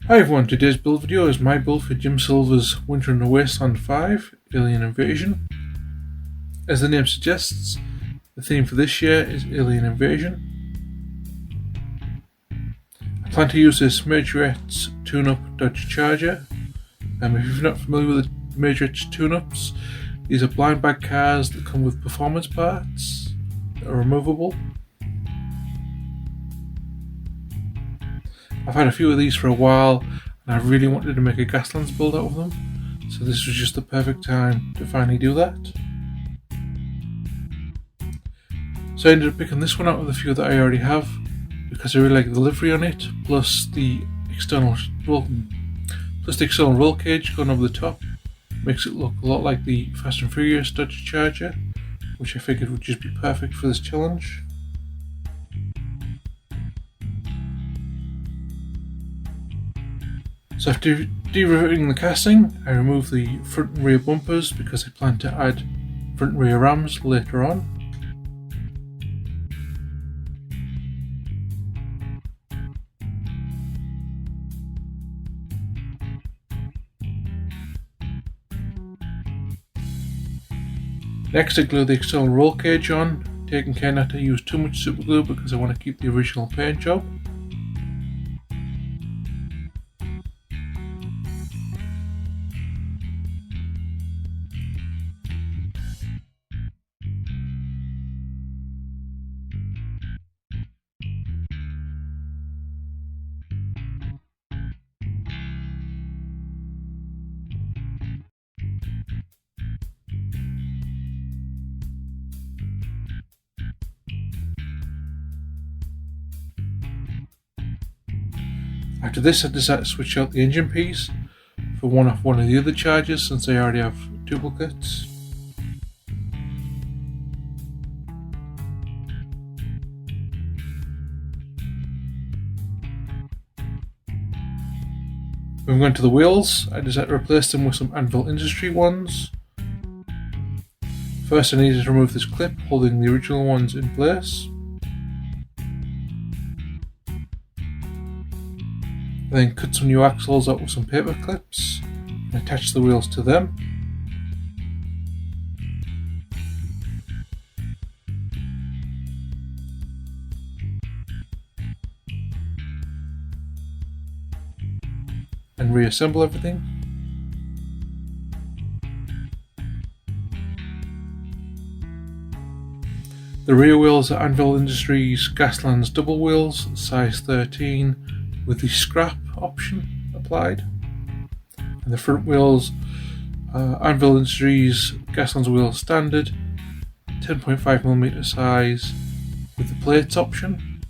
Hi everyone, today's build video is my build for Jim Silva's Winter in the Wasteland 5 Alien Invasion. As the name suggests, the theme for this year is Alien Invasion. I plan to use this Majorette's tune-up Dodge Charger. If you're not familiar with the Majorette's tune-ups, these are blind bag cars that come with performance parts that are removable. I've had a few of these for a while and I really wanted to make a Gaslands build out of them, so this was just the perfect time to finally do that. So I ended up picking this one out of the few that I already have because I really like the livery on it, plus the external roll cage going over the top makes it look a lot like the Fast and Furious Dodge Charger, which I figured would just be perfect for this challenge. So after de-riveting the casting, I removed the front and rear bumpers because I plan to add front and rear rams later on. Next I glue the external roll cage on, taking care not to use too much super glue because I want to keep the original paint job. After this I decided to switch out the engine piece for one off one of the other chargers since I already have duplicates. Moving on to the wheels, I decided to replace them with some Anvil Industry ones. First I needed to remove this clip holding the original ones in place. I then cut some new axles out with some paper clips and attach the wheels to them. And reassemble everything. The rear wheels are Anvil Industries Gaslands double wheels, size 13, with the scrap option applied. And the front wheels are Anvil Industries Gaslands wheels standard, 10.5mm size, with the plates option.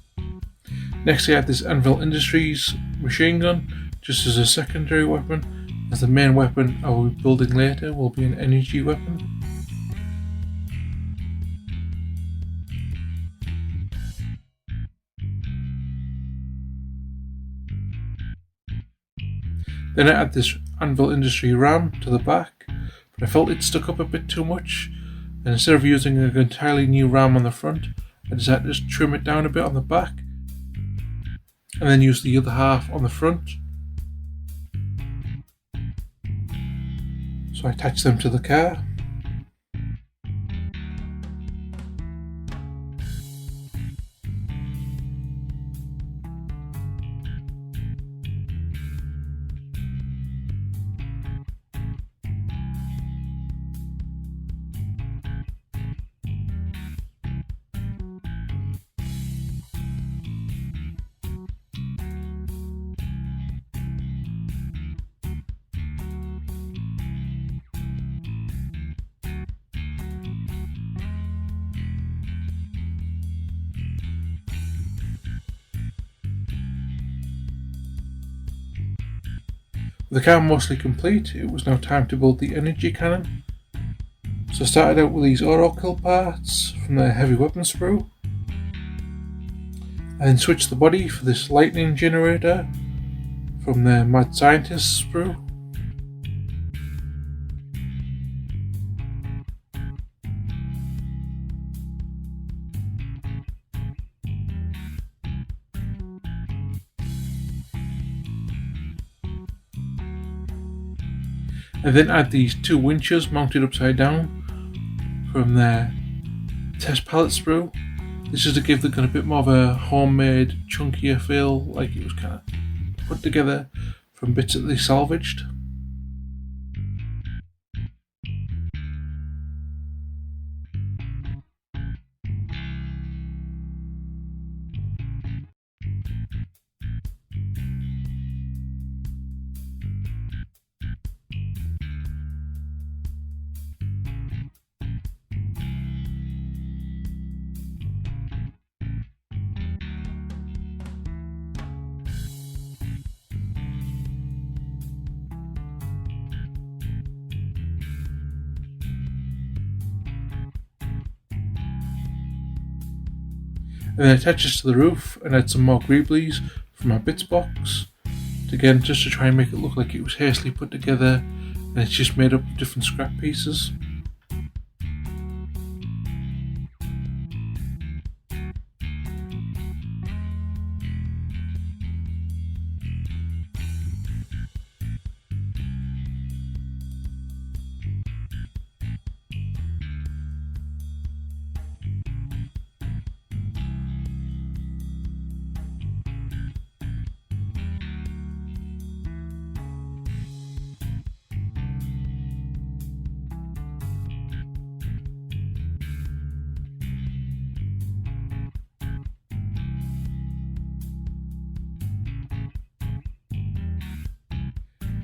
Next I have this Anvil Industries machine gun, just as a secondary weapon, as the main weapon I will be building later will be an energy weapon. Then I add this Anvil Industry ram to the back, but I felt it stuck up a bit too much, and instead of using an entirely new ram on the front, I decided to just trim it down a bit on the back, and then use the other half on the front. So I attach them to the car. With the car mostly complete, it was now time to build the energy cannon. So I started out with these auto kill parts from the heavy weapon sprue. I then switched the body for this lightning generator from the Mad Scientist sprue. I then add these two winches mounted upside down from their test pallet sprue. This is to give the gun a bit more of a homemade, chunkier feel, like it was kind of put together from bits that they salvaged. And then attach this to the roof and add some more greeblies from our bits box. Again, just to try and make it look like it was hastily put together and it's just made up of different scrap pieces.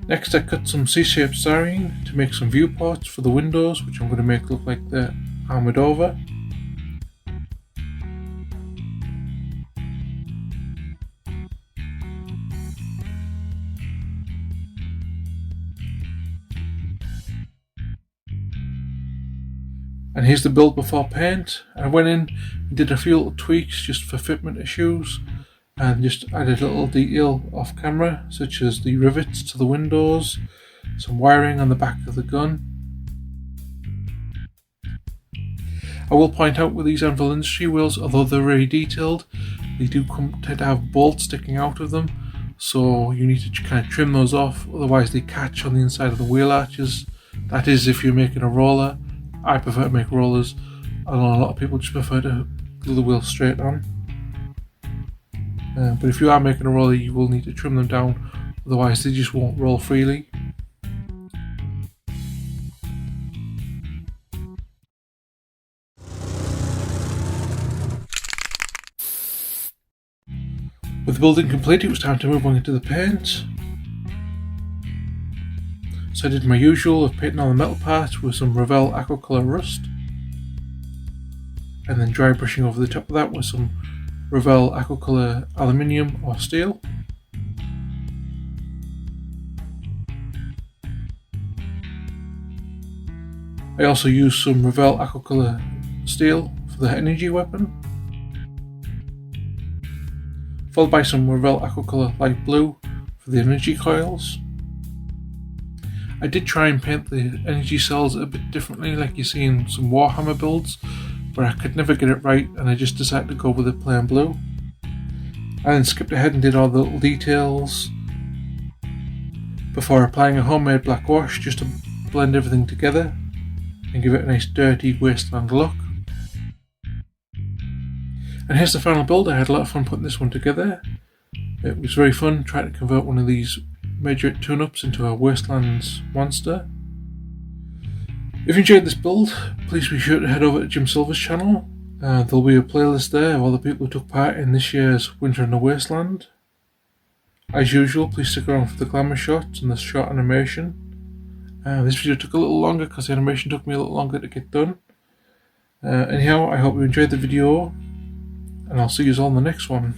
Next, I cut some C-shaped styrene to make some viewports for the windows, which I'm going to make look like they're armoured over. And here's the build before paint. I went in and did a few little tweaks just for fitment issues, and just added a little detail off camera, such as the rivets to the windows, some wiring on the back of the gun. I will point out with these Anvil Industry wheels, although they're very detailed, they do tend to have bolts sticking out of them, so you need to kind of trim those off, otherwise they catch on the inside of the wheel arches. That is if you're making a roller. I prefer to make rollers. I know a lot of people just prefer to glue the wheel straight on. But if you are making a roller, you will need to trim them down, otherwise they just won't roll freely. With the building complete, it was time to move on into the paint. So I did my usual of painting all the metal parts with some Revell Aquacolor Rust, and then dry brushing over the top of that with some Revell Aquacolor Aluminium or Steel. I also used some Revell Aquacolor Steel for the energy weapon, followed by some Revell Aquacolor Light Blue for the energy coils. I did try and paint the energy cells a bit differently, like you see in some Warhammer builds, but I could never get it right, and I just decided to go with the plain blue. I then skipped ahead and did all the little details before applying a homemade black wash just to blend everything together and give it a nice dirty Wasteland look. And here's the final build. I had a lot of fun putting this one together. It was very fun trying to convert one of these Majorette tune-ups into a Wastelands monster. If you enjoyed this build, please be sure to head over to Jim Silva's channel. There'll be a playlist there of all the people who took part in this year's Winter in the Wasteland. As usual, please stick around for the glamour shots and the short animation. This video took a little longer because the animation took me a little longer to get done. Anyhow, I hope you enjoyed the video, and I'll see you all in the next one.